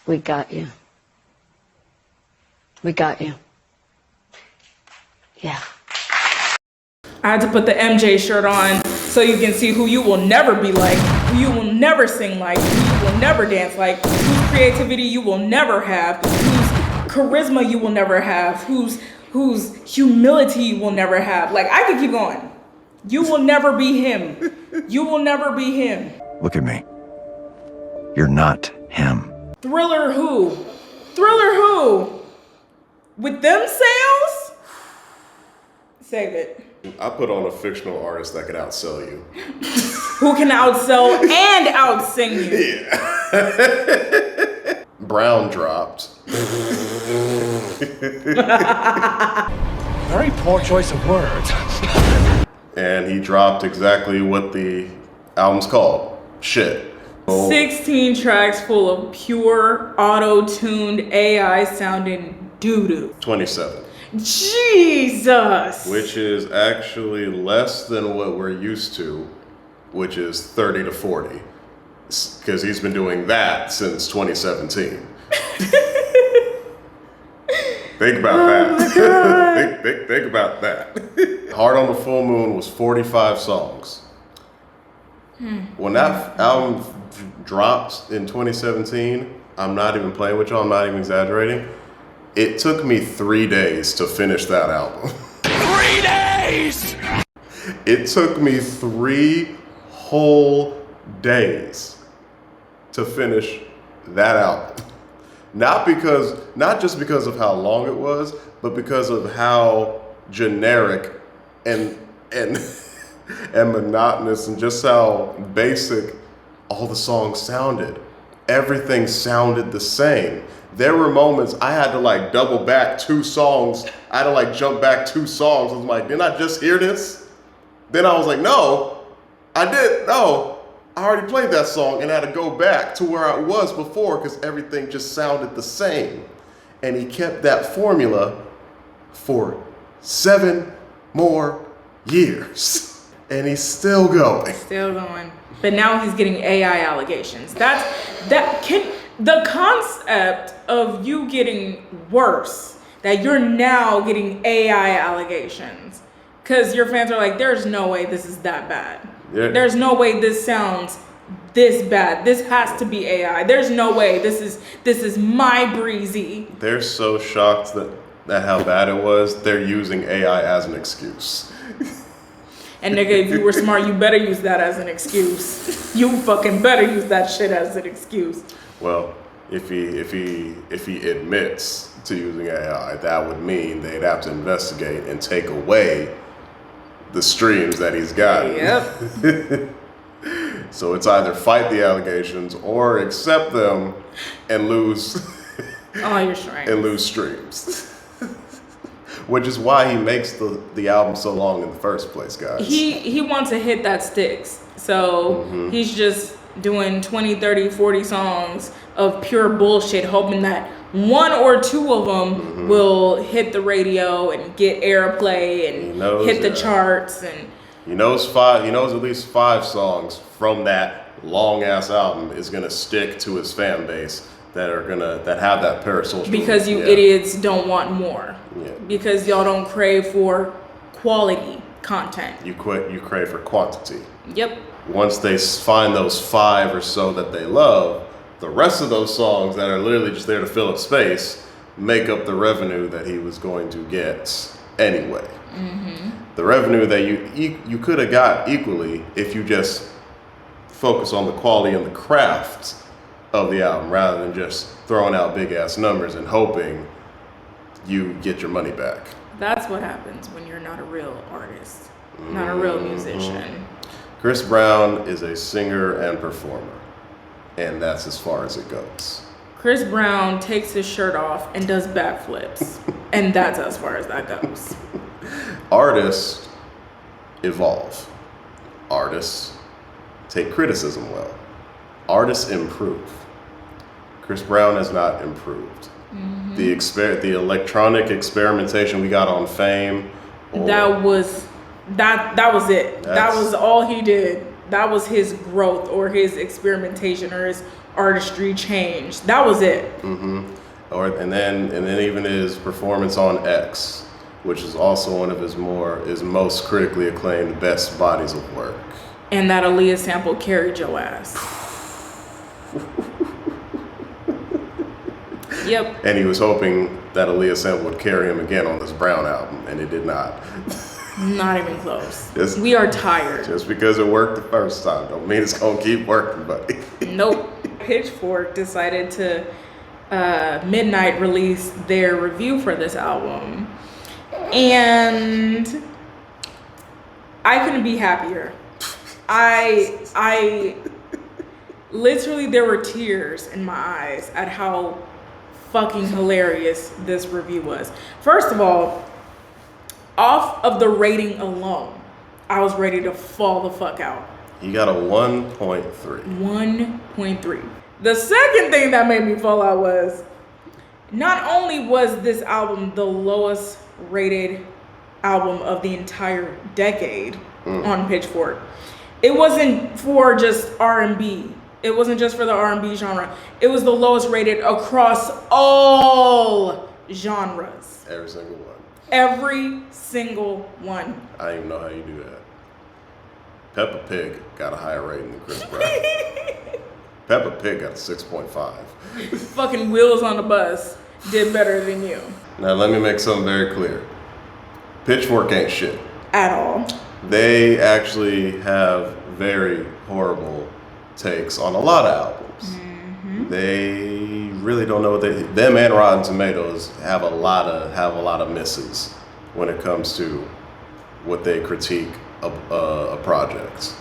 We got you. We got you. Yeah. I had to put the MJ shirt on so you can see who you will never be like, who you will never sing like, who you will never dance like, whose creativity you will never have, whose charisma you will never have, whose humility you will never have. Like, I could keep going. You will never be him. You will never be him. Look at me. You're not him. Thriller who? Thriller who? With them sales? Save it. I put on a fictional artist that could outsell you. Who can outsell and outsing you? Yeah. Brown dropped. Very poor choice of words. And he dropped exactly what the album's called. Shit. 16 tracks full of pure, auto-tuned, AI-sounding doo-doo. 27. Jesus! Which is actually less than what we're used to, which is 30 to 40. Because he's been doing that since 2017. Think about that. think about that. Hard on the Full Moon was 45 songs. When that album dropped in 2017, I'm not even playing with y'all, I'm not even exaggerating. It took me 3 days to finish that album. 3 days! It took me 3 whole days to finish that album. Not just because of how long it was, but because of how generic and monotonous and just how basic all the songs sounded. Everything sounded the same. There were moments I had to like double back 2 songs. I had to like jump back 2 songs. I was like, didn't I just hear this? Then I was like, no, I did. No, I already played that song and I had to go back to where I was before because everything just sounded the same. And he kept that formula for 7 more years. And he's still going. Still going. But now he's getting AI allegations. The concept of you getting worse, that you're now getting AI allegations. Because your fans are like, there's no way this is that bad. Yeah. There's no way this sounds this bad. This has to be AI. There's no way this is my Breezy. They're so shocked that how bad it was, they're using AI as an excuse. And nigga, if you were smart, you better use that as an excuse. You fucking better use that shit as an excuse. Well, if he admits to using AI, that would mean they'd have to investigate and take away the streams that he's got. Yep. So it's either fight the allegations or accept them and lose All your strength. and lose streams. Which is why he makes the album so long in the first place, guys. He wants a hit that sticks. So he's just doing 20, 30, 40 songs of pure bullshit, hoping that 1 or 2 of them will hit the radio and get airplay and hit the charts. And He knows at least 5 songs from that long ass album is gonna stick to his fan base that have that parasocial. because you idiots don't want more. Yeah. Because y'all don't crave for quality content. You crave for quantity. Yep. Once they find those 5 or so that they love, the rest of those songs that are literally just there to fill up space make up the revenue that he was going to get anyway. The revenue that you could have got equally if you just focus on the quality and the craft of the album rather than just throwing out big ass numbers and hoping you get your money back. That's what happens when you're not a real artist, not a real musician. Chris Brown is a singer and performer, and that's as far as it goes. Chris Brown takes his shirt off and does backflips, and that's as far as that goes. Artists evolve. Artists take criticism well. Artists improve. Chris Brown has not improved. The electronic experimentation we got on Fame. That was it. That was all he did. That was his growth or his experimentation or his artistry changed. That was it. And then even his performance on X, which is also one of his most critically acclaimed best bodies of work. And that Aaliyah sample carried your ass. Yep. And he was hoping that Aaliyah sample would carry him again on this Brown album, and it did not. Not even close. Just- we are tired. Just because it worked the first time don't mean it's gonna keep working, buddy. Nope. Pitchfork decided to midnight release their review for this album. And I couldn't be happier. I literally, there were tears in my eyes at how fucking hilarious this review was. First of all, off of the rating alone, I was ready to fall the fuck out. He got a 1.3. 1.3. The second thing that made me fall out was, not only was this album the lowest rated album of the entire decade on Pitchfork, it wasn't for just R&B. It wasn't just for the R&B genre. It was the lowest rated across all genres. Every single one. Every single one. I don't even know how you do that. Peppa Pig got a higher rating than Chris Brown. Peppa Pig got a 6.5. Fucking Wheels on the Bus did better than you. Now let me make something very clear. Pitchfork ain't shit. At all. They actually have very horrible takes on a lot of albums. They really don't know what them and Rotten Tomatoes have a lot of misses when it comes to what they critique of projects.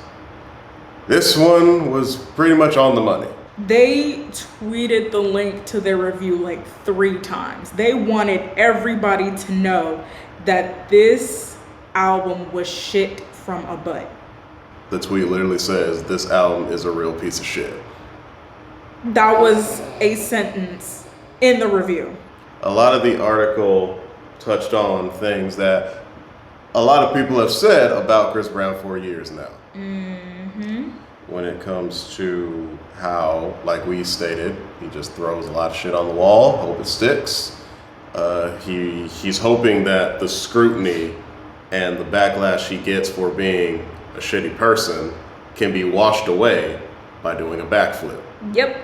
This one was pretty much on the money. They tweeted the link to their review like 3 times. They wanted everybody to know that this album was shit from a butt. The tweet literally says, "This album is a real piece of shit." That was a sentence in the review. A lot of the article touched on things that a lot of people have said about Chris Brown for years now. When it comes to how, like we stated, he just throws a lot of shit on the wall, hope it sticks. He's hoping that the scrutiny and the backlash he gets for being a shitty person can be washed away by doing a backflip. Yep.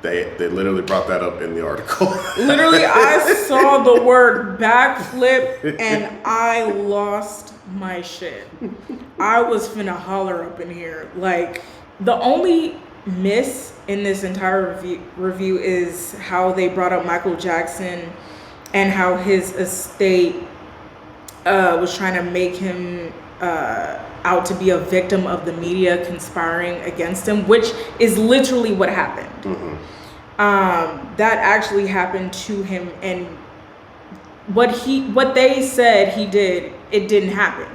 They literally brought that up in the article. Literally, I saw the word backflip and I lost my shit. I was finna holler up in here. Like, the only miss in this entire review is how they brought up Michael Jackson and how his estate was trying to make him out to be a victim of the media conspiring against him, which is literally what happened. That actually happened to him, and what they said he did, it didn't happen.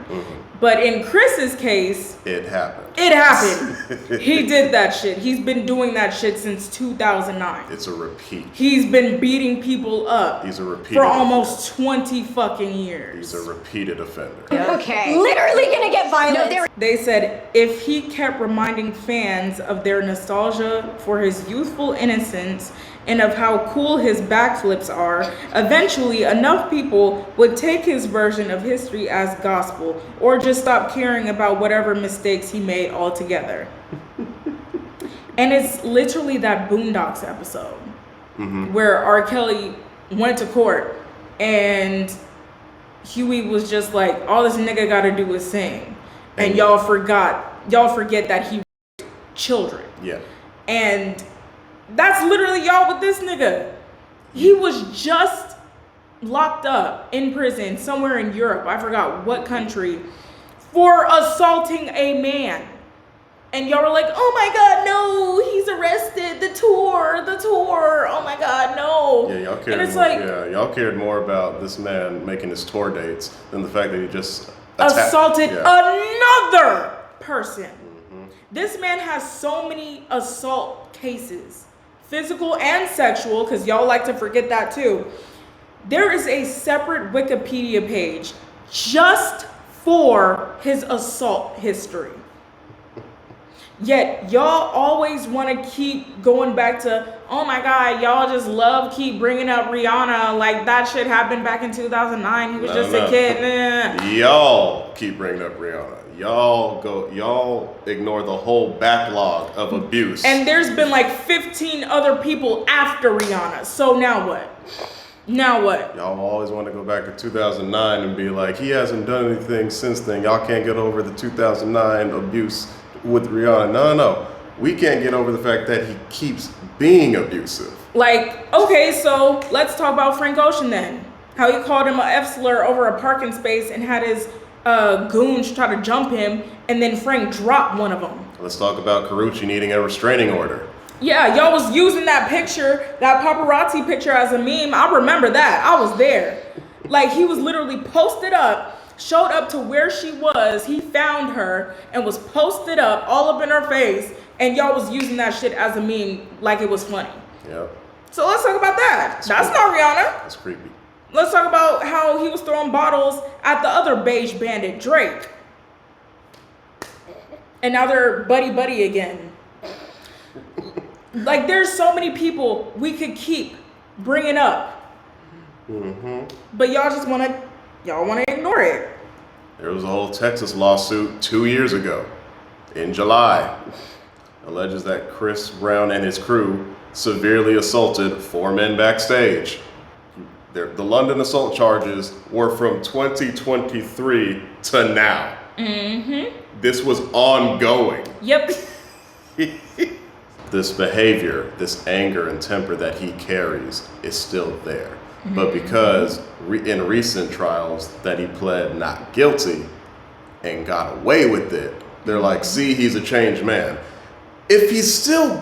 But in Chris's case, It happened. it happened. He did that shit. He's been doing that shit since 2009. It's a repeat. He's been beating people up He's a repeated for almost 20 fucking years. He's a repeated offender. Okay. Literally gonna get violent. No, They said if he kept reminding fans of their nostalgia for his youthful innocence and of how cool his backflips are, eventually enough people would take his version of history as gospel or just stop caring about whatever mistakes he made altogether. And it's literally that Boondocks episode where R. Kelly went to court and Huey was just like, all this nigga gotta do is sing. And y'all forget that he children. Yeah. And that's literally y'all with this nigga. He was just locked up in prison somewhere in Europe, I forgot what country, for assaulting a man. And y'all were like, oh my God, no, he's arrested, the tour, oh my God, no. Yeah, y'all cared. And it's like, y'all cared more about this man making his tour dates than the fact that he just assaulted Yeah. another person. This man has so many assault cases, physical and sexual, because y'all like to forget that too. There is a separate Wikipedia page just for his assault history. Yet y'all always want to keep going back to, oh my God, y'all just keep bringing up Rihanna. Like that shit happened back in 2009. He was just a kid. Y'all keep bringing up Rihanna. Y'all ignore the whole backlog of abuse. And there's been like 15 other people after Rihanna. So now what? Y'all always want to go back to 2009 and be like, he hasn't done anything since then. Y'all can't get over the 2009 abuse with Rihanna. No. We can't get over the fact that he keeps being abusive. Like, okay, so let's talk about Frank Ocean then. How he called him a F slur over a parking space and had his goons try to jump him, and then Frank dropped one of them. Let's talk about Carucci needing a restraining order. Yeah, y'all was using that picture, that paparazzi picture as a meme. I remember that. I was there. Like, he was literally posted up, showed up to where she was. He found her and was posted up all up in her face. And y'all was using that shit as a meme like it was funny. Yeah. So let's talk about that. That's not Rihanna. That's creepy. Let's talk about how he was throwing bottles at the other beige bandit, Drake. And now they're buddy again. Like, there's so many people we could keep bringing up. But y'all just want to ignore it. There was a whole Texas lawsuit 2 years ago in July. Alleges that Chris Brown and his crew severely assaulted 4 men backstage. The London assault charges were from 2023 to now. This was ongoing. Yep. This behavior, this anger and temper that he carries is still there. But because in recent trials that he pled not guilty and got away with it, they're like, see, he's a changed man. If he's still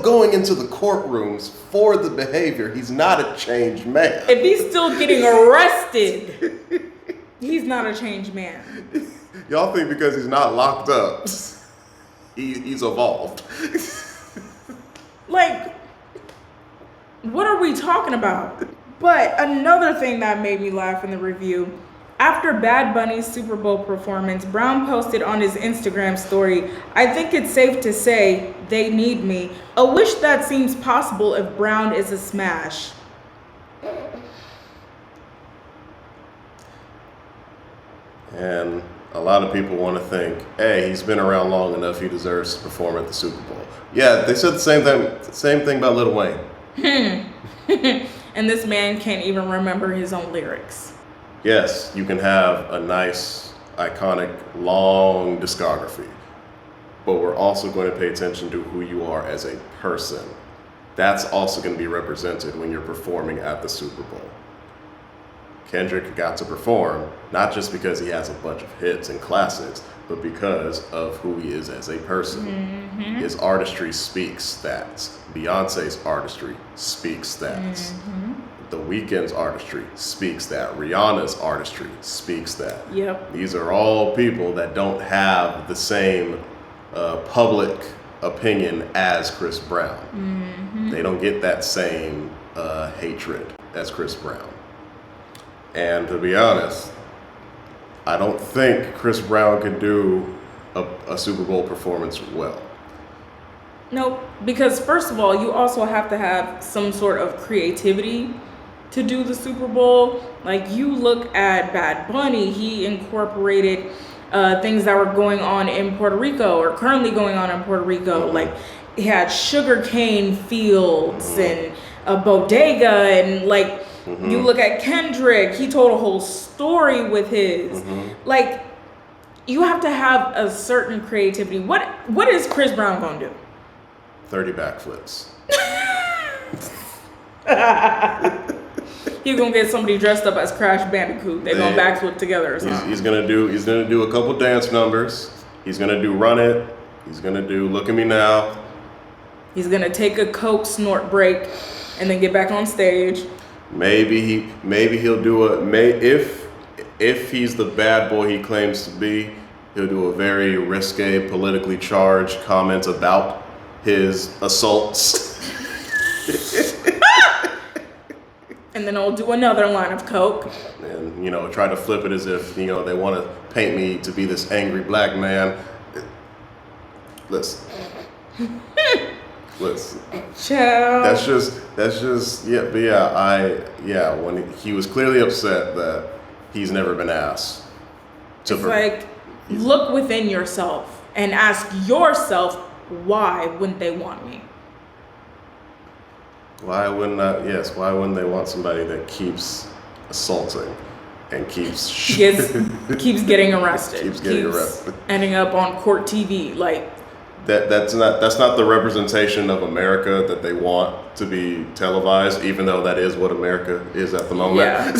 going into the courtrooms for the behavior, he's not a changed man. If he's still getting arrested, he's not a changed man. Y'all think because he's not locked up, he's evolved. Like, what are we talking about? But another thing that made me laugh in the review, after Bad Bunny's Super Bowl performance, Brown posted on his Instagram story, I think it's safe to say they need me. A wish that seems possible if Brown is a smash. And a lot of people want to think, hey, he's been around long enough, he deserves to perform at the Super Bowl. Yeah, they said the same thing about Lil Wayne. And this man can't even remember his own lyrics. Yes, you can have a nice, iconic, long discography, but we're also going to pay attention to who you are as a person. That's also going to be represented when you're performing at the Super Bowl. Kendrick got to perform, not just because he has a bunch of hits and classics, but because of who he is as a person. His artistry speaks that. Beyonce's artistry speaks that. The Weeknd's artistry speaks that. Rihanna's artistry speaks that. Yep. These are all people that don't have the same public opinion as Chris Brown. They don't get that same hatred as Chris Brown. And to be honest, I don't think Chris Brown could do a Super Bowl performance well. Nope, because first of all, you also have to have some sort of creativity to do the Super Bowl. Like, you look at Bad Bunny, he incorporated things that were going on in Puerto Rico or currently going on in Puerto Rico. Like, he had sugarcane fields and a bodega, and like, you look at Kendrick, he told a whole story with his. Like, you have to have a certain creativity. What is Chris Brown gonna do? 30 backflips. He's gonna get somebody dressed up as Crash Bandicoot. They're gonna backflip together or something. He's gonna do a couple dance numbers. He's gonna do Run It. He's gonna do Look at Me Now. He's gonna take a coke snort break and then get back on stage. Maybe he'll do if he's the bad boy he claims to be, he'll do a very risque, politically charged comment about his assaults. And then I'll do another line of coke. And, try to flip it as if, they want to paint me to be this angry black man. Listen. Listen. Child. That's just yeah, but yeah, when he was clearly upset that he's never been asked to It's like, look within yourself and ask yourself, why wouldn't they want me? why wouldn't they want somebody that keeps assaulting and keeps Keeps getting arrested. keeps getting arrested. Ending up on court TV. Like, That's not the representation of America that they want to be televised, even though that is what America is at the moment. Yeah.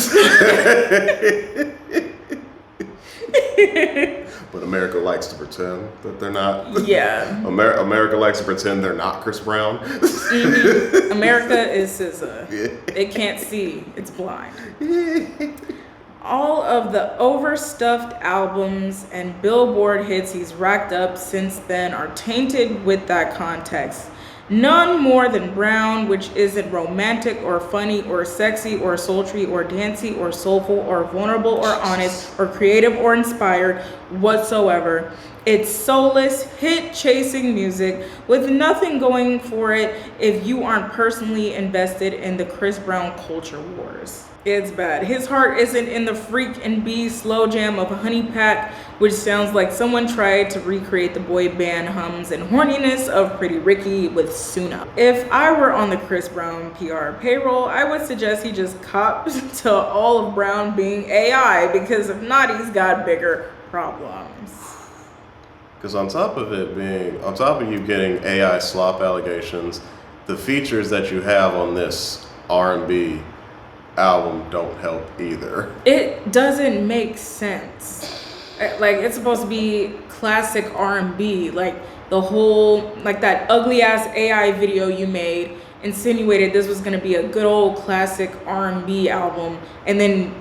But America likes to pretend that they're not. Yeah. America likes to pretend they're not Chris Brown. Mm-hmm. America is SZA. It can't see. It's blind. All of the overstuffed albums and Billboard hits he's racked up since then are tainted with that context. None more than Brown, which isn't romantic or funny or sexy or sultry or dancey or soulful or vulnerable or honest or creative or inspired whatsoever. It's soulless, hit-chasing music with nothing going for it if you aren't personally invested in the Chris Brown culture wars. It's bad. His heart isn't in the Freak and Bee slow jam of Honey Pack, which sounds like someone tried to recreate the boy band hums and horniness of Pretty Ricky with Suna. If I were on the Chris Brown PR payroll, I would suggest he just cop to all of Brown being AI, because if not, he's got bigger problems. Because on top of you getting AI slop allegations, the features that you have on this R&B album don't help either. It doesn't make sense. Like, it's supposed to be classic R&B. Like, the whole, like, that ugly ass AI video you made insinuated this was gonna be a good old classic R&B album, and then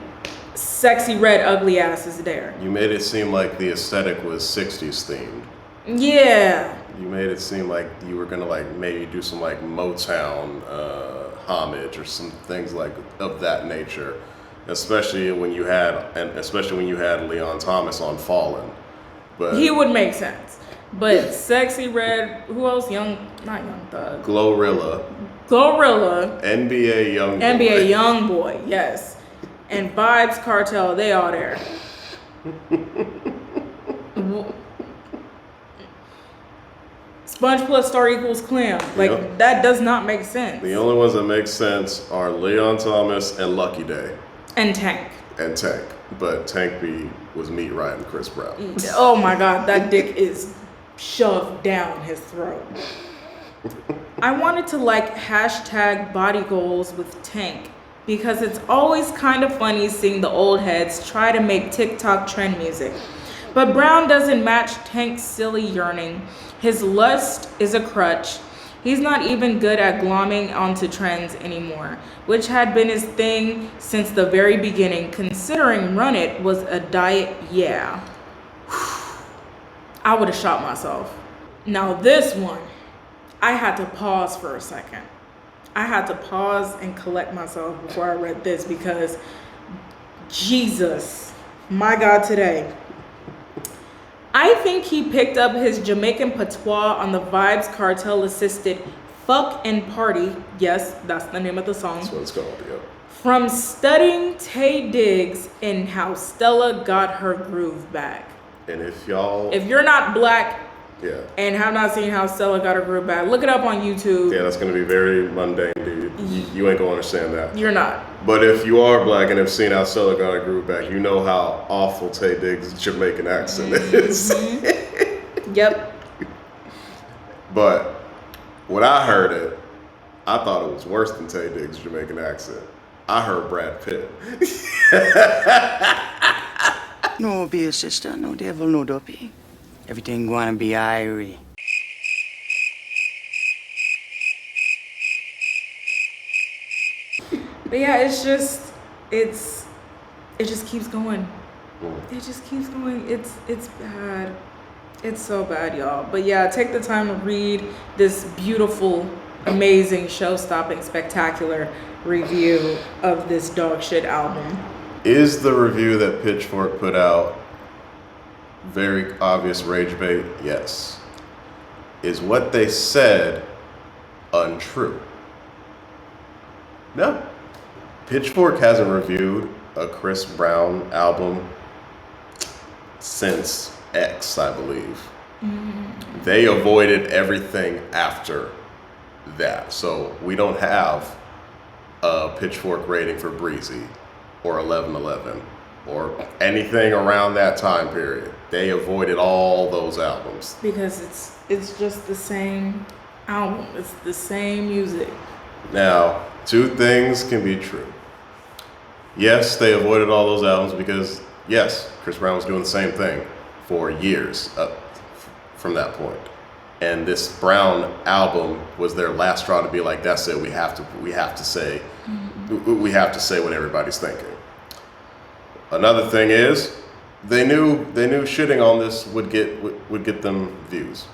Sexy Red Ugly Ass is there. You made it seem like the aesthetic was 60s themed. Yeah. You made it seem like you were gonna like maybe do some like Motown homage or some things like of that nature, especially when you had Leon Thomas on Fallen. But He would make sense. But Sexy Red, who else? Not Young Thug. Glorilla, NBA Young Boy, yes. And Vibes Cartel, they all there. Sponge plus star equals clam. Like, Yep. that does not make sense. The only ones that make sense are Leon Thomas and Lucky Day And Tank. and Tank. But Tank B was meat riding Chris Brown. Oh my God, that dick is shoved down his throat. I wanted to like hashtag body goals with Tank, because it's always kind of funny seeing the old heads try to make TikTok trend music. But Brown doesn't match Tank's silly yearning. His lust is a crutch. He's not even good at glomming onto trends anymore, which had been his thing since the very beginning, considering Run It was a diet, yeah. I would have shot myself. Now this one, I had to pause for a second. I had to pause and collect myself before I read this, because Jesus, my God, today. I think he picked up his Jamaican patois on the Vibes Cartel assisted Fuck and Party. Yes, that's the name of the song. That's what it's called, yeah. From studying Taye Diggs and how Stella got her groove back. And if you're not black, yeah, and have not seen how Stella got her groove back, look it up on YouTube. yeah, that's gonna be very mundane, dude. You ain't gonna understand that. You're not. But if you are black and have seen how Stella got her groove back, you know how awful Taye Diggs' Jamaican accent is. Yep. But when I heard it, I thought it was worse than Taye Diggs' Jamaican accent. I heard Brad Pitt. No, be a sister, no devil, no dopey. Everything gonna be irie. But yeah, it just keeps going. It just keeps going. It's bad. It's so bad, y'all. But yeah, take the time to read this beautiful, amazing, show-stopping, spectacular review of this dog shit album. Is the review that Pitchfork put out very obvious rage bait? Yes. is what they said untrue? No. Pitchfork hasn't reviewed a Chris Brown album since X, I believe. They avoided everything after that. So we don't have a Pitchfork rating for Breezy or 1111 or anything around that time period. They avoided all those albums. Because it's just the same album. It's the same music. Now, two things can be true. Yes, they avoided all those albums because, yes, Chris Brown was doing the same thing for years from that point. And this Brown album was their last straw to be like, that's it. We have to say what everybody's thinking. Another thing is, they knew shitting on this would get them views.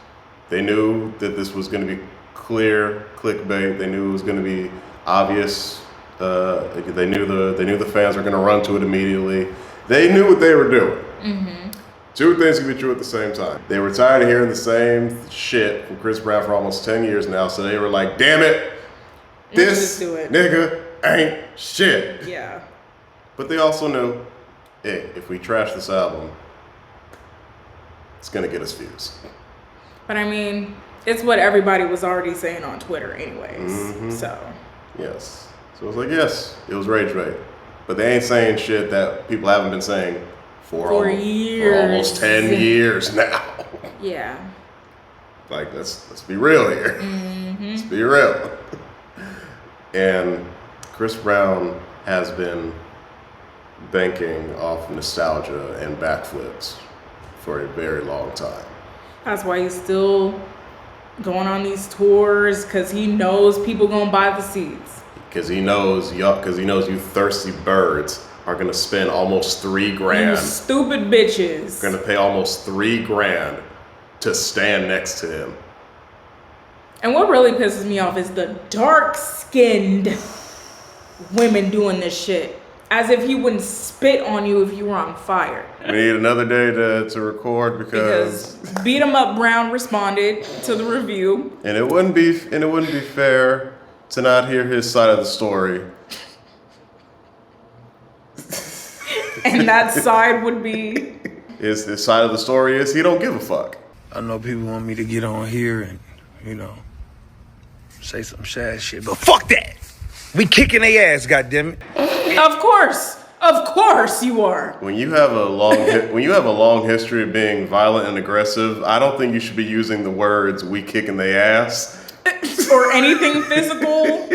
They knew that this was going to be clear clickbait. They knew it was going to be obvious. They knew the fans were going to run to it immediately. They knew what they were doing. Two things can be true at the same time. They were tired of hearing the same shit from Chris Brown for almost 10 years now, so they were like, damn it, this nigga ain't shit. Yeah. But they also knew, hey, if we trash this album, it's gonna get us views. But I mean, it's what everybody was already saying on Twitter anyways, so. Yes. So it was like, yes, it was rage bait. But they ain't saying shit that people haven't been saying for almost 10 years now. Yeah. Like, let's be real here. Let's be real. And Chris Brown has been banking off nostalgia and backflips for a very long time. That's why he's still going on these tours, because he knows people gonna buy the seats. Because he knows you thirsty birds are gonna spend almost $3,000. You stupid bitches. Gonna pay almost $3,000 to stand next to him. And what really pisses me off is the dark-skinned women doing this shit. As if he wouldn't spit on you if you were on fire. We need another day to record because Beat 'em Up Brown responded to the review. And it wouldn't be fair to not hear his side of the story. And that side would be? His side of the story is he don't give a fuck. I know people want me to get on here and, say some sad shit, but fuck that! We kicking their ass, goddammit. Of course you are. When you have a long history of being violent and aggressive, I don't think you should be using the words "we kicking their ass" or anything physical.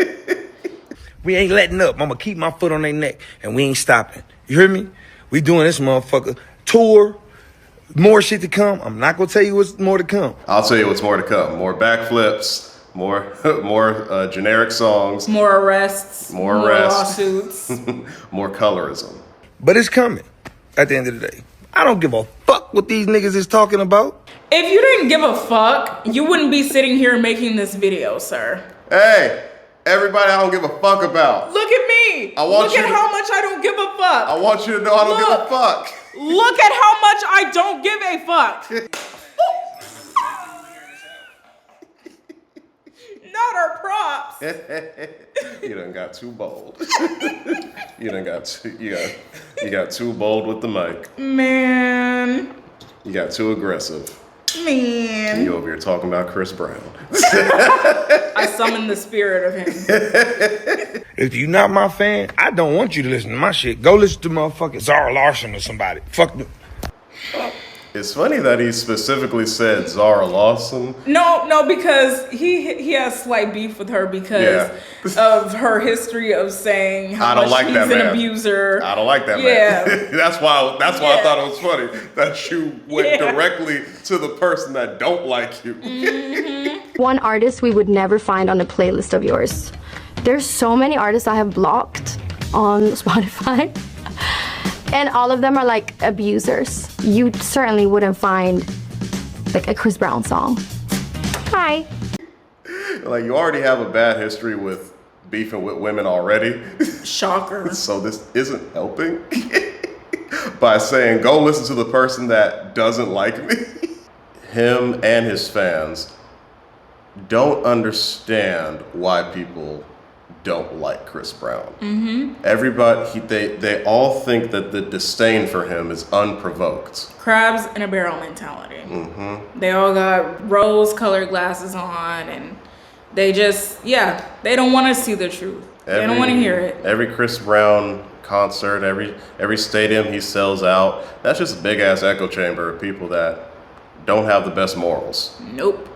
We ain't letting up. I'ma keep my foot on their neck, and we ain't stopping. You hear me? We doing this motherfucker tour. More shit to come. I'm not gonna tell you what's more to come. I'll tell you what's more to come. More backflips. More generic songs. More arrests. More arrests. Lawsuits. More colorism. But it's coming. At the end of the day, I don't give a fuck what these niggas is talking about. If you didn't give a fuck, you wouldn't be sitting here making this video, sir. Hey, everybody I don't give a fuck about. Look at me. Look at how much I don't give a fuck. I want you to know I don't give a fuck. Look at how much I don't give a fuck. Not our props. You done got too bold. You got too bold with the mic. Man. You got too aggressive. Man. You over here talking about Chris Brown. I summoned the spirit of him. If you're not my fan, I don't want you to listen to my shit. Go listen to motherfucking Zara Larson or somebody. Fuck them. It's funny that he specifically said Zara Larson. No, because he has slight beef with her because of her history of saying how much he's an abuser. I don't like that man. That's why I thought it was funny that you went directly to the person that don't like you. One artist we would never find on a playlist of yours. There's so many artists I have blocked on Spotify. And all of them are like abusers. You certainly wouldn't find like a Chris Brown song. Hi. Like you already have a bad history with beefing with women already. Shocker. So this isn't helping by saying, go listen to the person that doesn't like me. Him and his fans don't understand why people don't like Chris Brown. Everybody, they all think that the disdain for him is unprovoked. Crabs in a barrel mentality. They all got rose-colored glasses on, and they just, they don't want to see the truth. They don't want to hear it. Every Chris Brown concert, every stadium he sells out, that's just a big-ass echo chamber of people that don't have the best morals. Nope.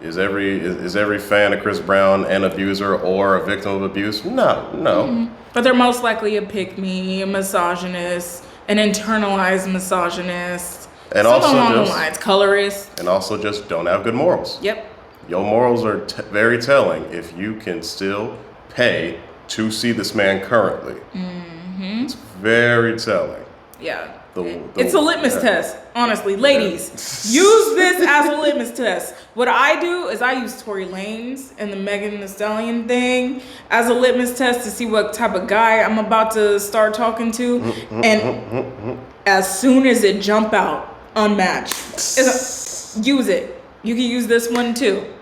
Is every fan of Chris Brown an abuser or a victim of abuse? No. But they're most likely a pick-me, a misogynist, an internalized misogynist, and something also along the just, lines, colorist. And also just don't have good morals. Yep. Your morals are very telling if you can still pay to see this man currently. It's very telling. Yeah. It's a litmus test, honestly. Ladies, use this as a litmus test. What I do is I use Tory Lanez and the Megan Thee Stallion thing as a litmus test to see what type of guy I'm about to start talking to. And as soon as it jump out, unmatched. Use it. You can use this one too.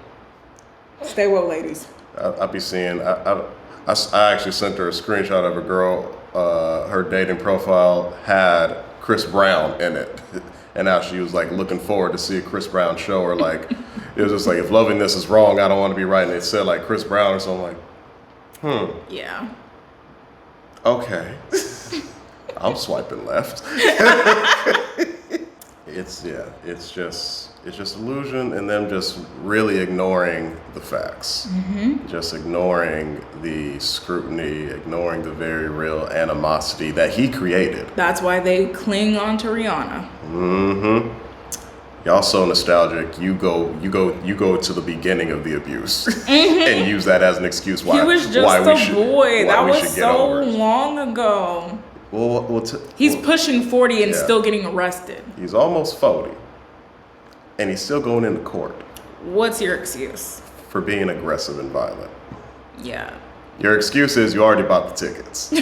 Stay well, ladies. I'll be seeing, I actually sent her a screenshot of a girl, her dating profile had Chris Brown in it. And now she was like looking forward to see a Chris Brown show, or like, it was just like, if loving this is wrong, I don't want to be right. And it said like Chris Brown or something, like, Yeah. Okay. I'm swiping left. It's just illusion, and them just really ignoring the facts. Just ignoring the scrutiny, ignoring the very real animosity that he created. That's why they cling on to Rihanna. Y'all so nostalgic. You go to the beginning of the abuse and use that as an excuse why He was just a boy. That was so long ago. Well, he's pushing 40 and still getting arrested. He's almost 40, and he's still going into court. What's your excuse? For being aggressive and violent. Yeah. Your excuse is you already bought the tickets.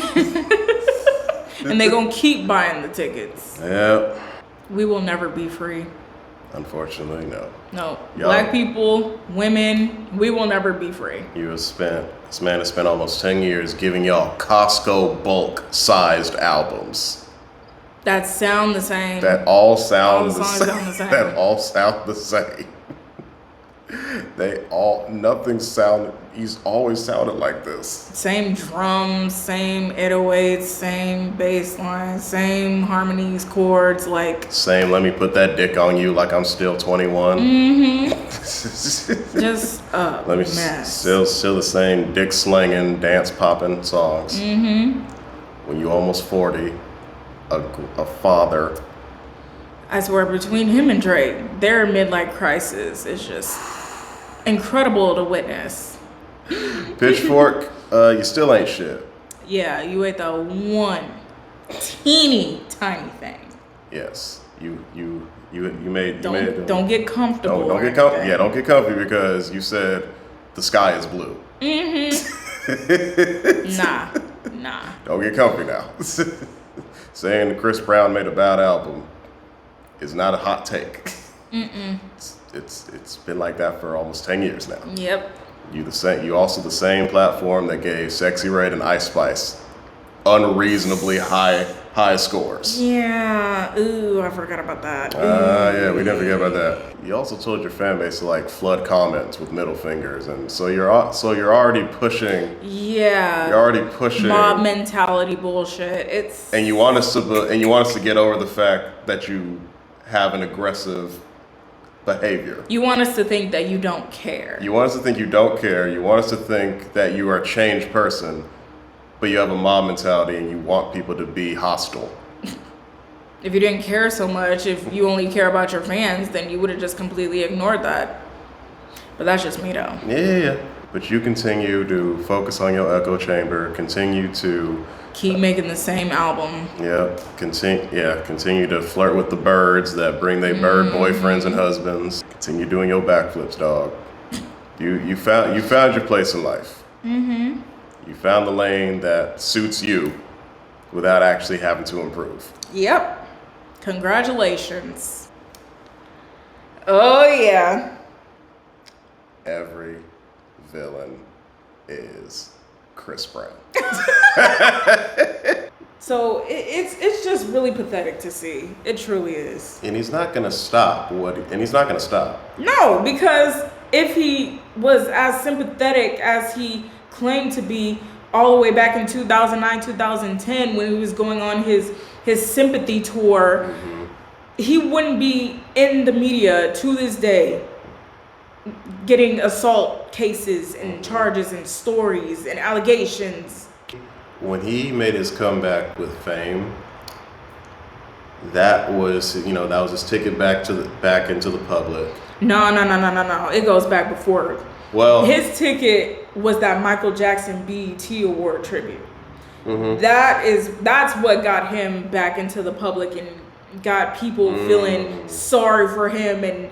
And they gonna keep buying the tickets. Yep. We will never be free. Unfortunately, no. No. Y'all, Black people, women, we will never be free. This man has spent almost 10 years giving y'all Costco bulk-sized albums. That sound the same. That all sound the songs same. sound the same. That all sound the same. He's always sounded like this. Same drums, same 808s, same bass line, same harmonies, chords, like. Same, let me put that dick on you like I'm still 21. Just a mess. Still the same dick slinging, dance popping songs. When you almost 40, a father. I swear, between him and Drake, their midlife crisis is just incredible to witness. Pitchfork, you still ain't shit. Yeah, you ate the one teeny tiny thing. Yes, you made. Don't get comfortable. Don't get comfy. Yeah, don't get comfy because you said the sky is blue. Nah. Don't get comfy now. Saying that Chris Brown made a bad album is not a hot take. It's been like that for almost 10 years now. Yep. You also the same platform that gave Sexy Red and Ice Spice unreasonably high scores. Yeah. Ooh, I forgot about that. Yeah, we didn't forget about that. You also told your fan base to like flood comments with middle fingers, and so you're already pushing. Yeah. You're already pushing mob mentality bullshit. And you want us to get over the fact that you have an aggressive behavior. You want us to think that you don't care. You want us to think you don't care. You want us to think that you are a changed person, but you have a mob mentality and you want people to be hostile. If you didn't care so much, if you only care about your fans, then you would have just completely ignored that. But that's just me though. Yeah. But you continue to focus on your echo chamber, continue to keep making the same album. Yeah, continue to flirt with the birds that bring their bird boyfriends and husbands. Continue doing your backflips, dog. You found your place in life. You found the lane that suits you without actually having to improve. Yep. Congratulations. Oh yeah. every villain is Chris Brown. So it's just really pathetic to see. It truly is. And he's not gonna stop. He's not gonna stop. No, because if he was as sympathetic as he claimed to be all the way back in 2009, 2010, when he was going on his sympathy tour, he wouldn't be in the media to this day getting assault cases and charges and stories and allegations. When he made his comeback with fame, that was his ticket back into the public. No. It goes back before. Well, his ticket was that Michael Jackson BET Award tribute. That's what got him back into the public and got people feeling sorry for him and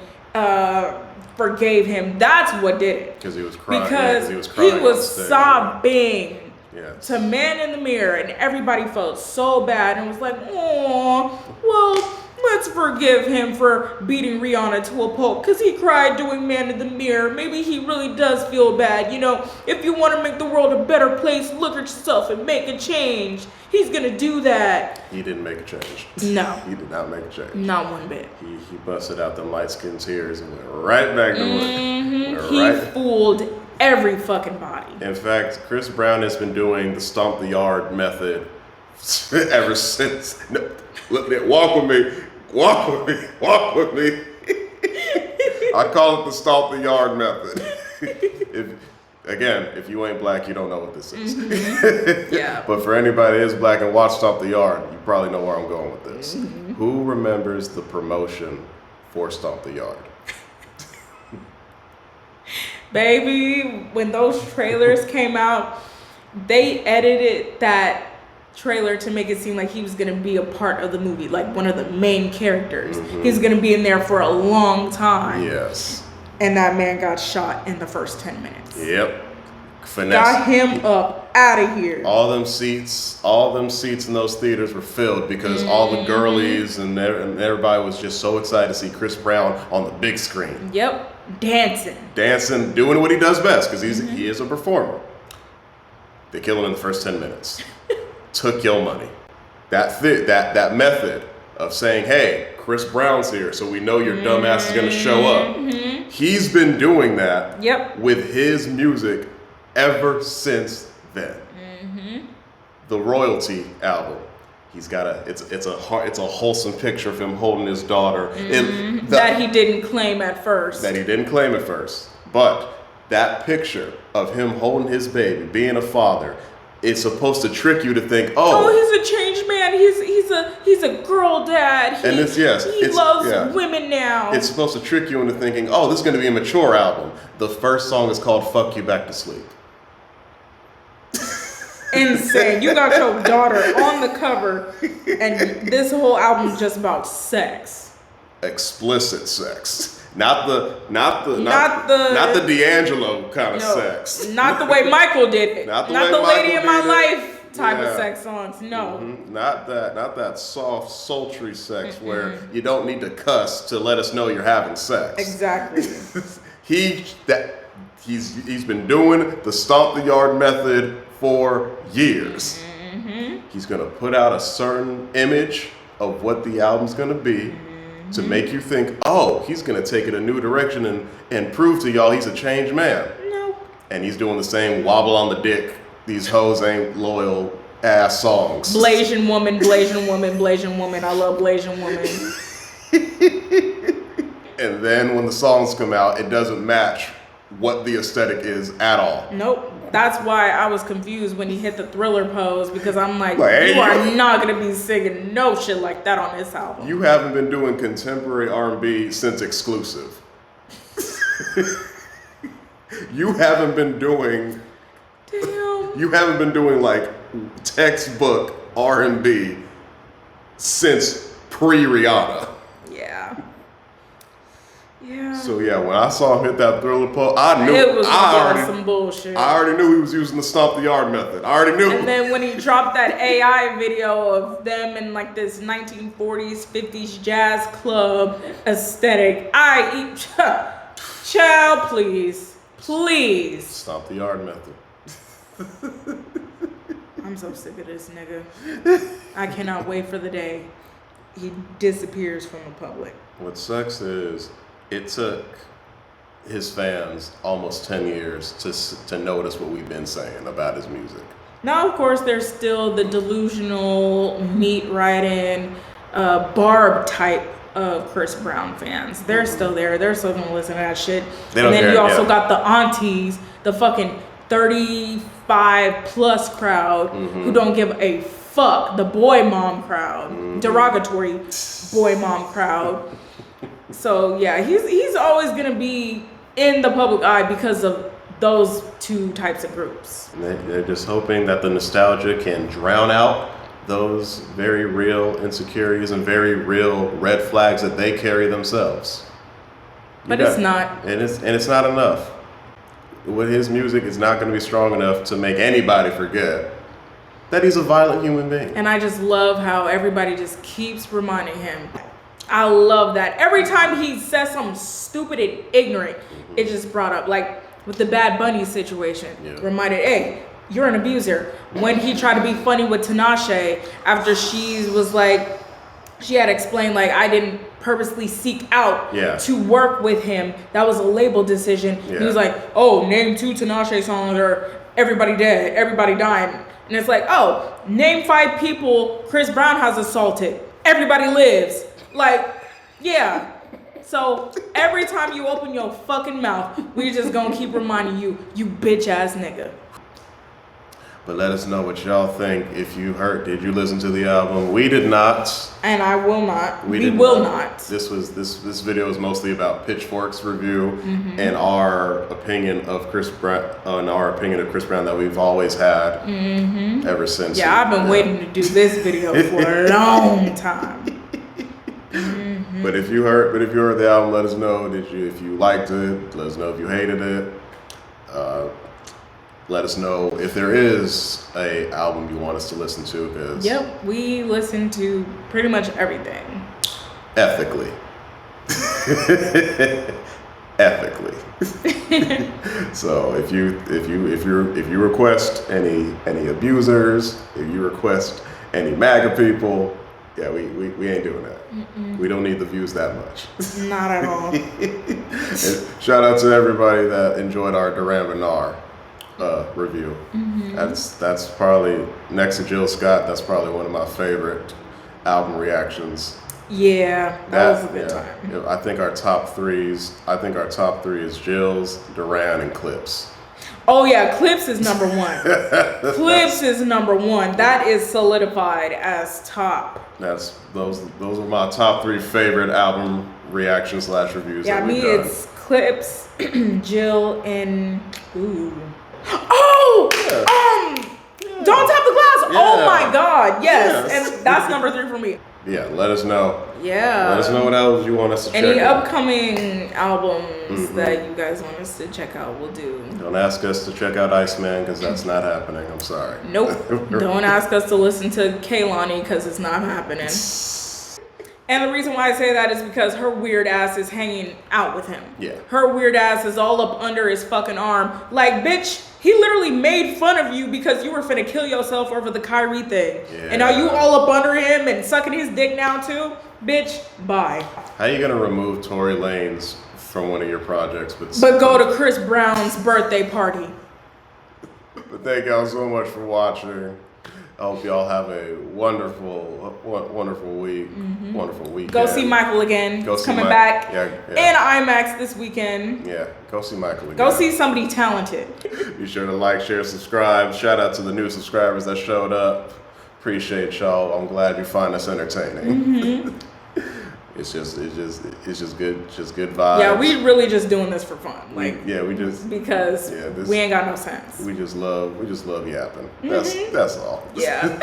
forgave him. That's what did it. Because he was crying. Because he was crying. He was sobbing. Yes. To Man in the Mirror, and everybody felt so bad and was like, oh, well, let's forgive him for beating Rihanna to a pulp because he cried doing Man in the Mirror. Maybe he really does feel bad. If you want to make the world a better place, look at yourself and make a change. He's going to do that. He didn't make a change. No. He did not make a change. Not one bit. He busted out the light-skinned tears and went right back to work. He fooled every fucking body. In fact, Chris Brown has been doing the stomp the yard method ever since. Walk with me. I call it the stomp the yard method. If you ain't black, you don't know what this is. Yeah. But for anybody that is black and watch Stomp the Yard, you probably know where I'm going with this. Who remembers the promotion for Stomp the Yard? Baby, when those trailers came out, they edited that trailer to make it seem like he was going to be a part of the movie, like one of the main characters. He's going to be in there for a long time. Yes. And that man got shot in the first 10 minutes. Yep. Finesse. Got him up out of here. All them seats in those theaters were filled because all the girlies and everybody was just so excited to see Chris Brown on the big screen. Yep. Dancing, doing what he does best because he is a performer. They kill him in the first 10 minutes. Took your money. That method of saying, hey, Chris Brown's here, so we know your dumb ass is going to show up. He's been doing that with his music ever since then. The Royalty album. He's got it's a wholesome picture of him holding his daughter. That he didn't claim at first. But that picture of him holding his baby, being a father, it's supposed to trick you to think, he's a changed man. He's a girl dad. He loves women now. It's supposed to trick you into thinking, this is going to be a mature album. The first song is called "Fuck You Back to Sleep." Insane. You got your daughter on the cover, and this whole album is just about sex. Explicit sex. Not the D'Angelo kind of sex. Not the way Michael did it. Not the Lady in My Life type of sex songs. No. Not that soft, sultry sex where you don't need to cuss to let us know you're having sex. Exactly. He's been doing the Stomp the Yard method for years. He's gonna put out a certain image of what the album's gonna be. To make you think, he's going to take it a new direction and prove to y'all he's a changed man. Nope. And he's doing the same wobble on the dick, these hoes ain't loyal ass songs. Blasian woman, I love Blasian woman. And then when the songs come out, it doesn't match what the aesthetic is at all. Nope. That's why I was confused when he hit the Thriller pose, because I'm like you are not going to be singing no shit like that on this album. You haven't been doing contemporary R&B since Exclusive. You haven't been doing like textbook R&B since pre-Rihanna. Yeah. So when I saw him hit that Thriller pose, I knew it was some bullshit. I already knew he was using the Stomp the Yard method. I already knew. And then when he dropped that AI video of them in like this 1940s, 50s jazz club aesthetic, child, please. Please. Stomp the yard method. I'm so sick of this nigga. I cannot wait for the day he disappears from the public. What sucks is it took his fans almost 10 years to notice what we've been saying about his music. Now, of course, there's still the delusional, meat riding, Barb type of Chris Brown fans. They're still there. They're still gonna listen to that shit. And then you also got the aunties, the fucking 35 plus crowd who don't give a fuck. The boy mom crowd, derogatory boy mom crowd. So yeah, he's always gonna be in the public eye because of those two types of groups. They're just hoping that the nostalgia can drown out those very real insecurities and very real red flags that they carry themselves. But it's not. And it's not enough. With his music, it's not going to be strong enough to make anybody forget that he's a violent human being. And I just love how everybody just keeps reminding him. I love that. Every time he says something stupid and ignorant, it just brought up. Like with the Bad Bunny situation, reminded, hey, you're an abuser. When he tried to be funny with Tinashe after she was like, she had explained like, I didn't purposely seek out to work with him. That was a label decision. He was like, oh, name 2 Tinashe songs or everybody dead, everybody dying. And it's like, oh, name 5 people Chris Brown has assaulted. Everybody lives. Like, yeah. So every time you open your fucking mouth, we just gonna keep reminding you, you bitch ass nigga. But let us know what y'all think. If you heard, did you listen to the album? We did not. And I will not. We will not. This video is mostly about Pitchfork's review and our opinion of Chris Brown, Chris Brown that we've always had ever since. Yeah, I've been waiting to do this video for a long time. But if you heard the album, let us know. If you liked it, let us know if you hated it. Let us know if there is a album you want us to listen to. Cause we listen to pretty much everything. Ethically. Ethically. So if you request any abusers, if you request any MAGA people, yeah, we ain't doing that. We don't need the views that much. Not at all. Shout out to everybody that enjoyed our Duran Bernard review. That's probably, next to Jill Scott, that's probably one of my favorite album reactions. Yeah, that was a good time. I think our top three is Jill's, Duran, and Clips. Oh yeah, Clips is number 1. Clips is number 1. That is solidified as top. Those are my top 3 favorite album reactions / reviews. Yeah, that we've me done. it's Clips, Jill, and Don't Tap the Glass. Yeah. Oh my God, yes, and that's number 3 for me. Yeah, let us know. Yeah. Let us know what else you want us to check out. Any upcoming albums that you guys want us to check out, we'll do. Don't ask us to check out Iceman because that's not happening. I'm sorry. Nope. Don't ask us to listen to Kehlani because it's not happening. And the reason why I say that is because her weird ass is hanging out with him. Yeah. Her weird ass is all up under his fucking arm. Like, bitch, he literally made fun of you because you were finna kill yourself over the Kyrie thing. Yeah. And now you all up under him and sucking his dick now too? Bitch, bye. How you gonna remove Tory Lanez from one of your projects but go to Chris Brown's birthday party? But thank y'all so much for watching. I hope y'all have a wonderful week, wonderful weekend. Go see Michael again. Go see coming back. Yeah. And IMAX this weekend. Yeah, go see Michael again. Go see somebody talented. Be sure to like, share, subscribe. Shout out to the new subscribers that showed up. Appreciate y'all. I'm glad you find us entertaining. It's just good vibes. Yeah, we really just doing this for fun. Like, because we ain't got no sense. We just love yapping. That's all. Yeah.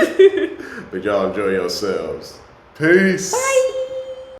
But y'all enjoy yourselves. Peace. Bye.